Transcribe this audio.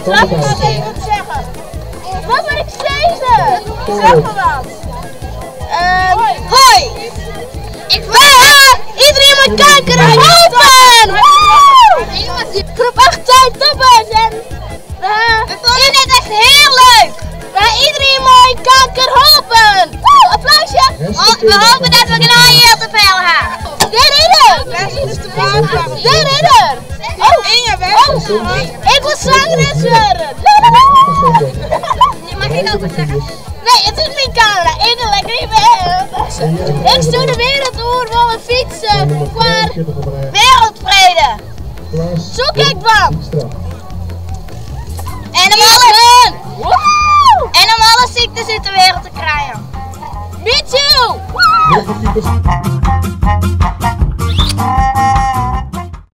Laat me eens even wat zeggen. Wat moet ik zeggen? Zeg me wat. Hoi! Iedereen moet kanker helpen! Groep 8 zijn toppers en we vinden het echt heel leuk! Iedereen moet kanker helpen! Applausje! We hopen dat we knaaien heel te veel gaan! Daar is er! Oh, ik wil zangeres worden! Mag ik ook wat zeggen? Nee, het is mijn camera. Ik wil lekker niet meer. Ik stuur de wereld over willen fietsen voor wereldvrede. Zo kijk van. En om alle ziektes uit de wereld te krijgen. Me too!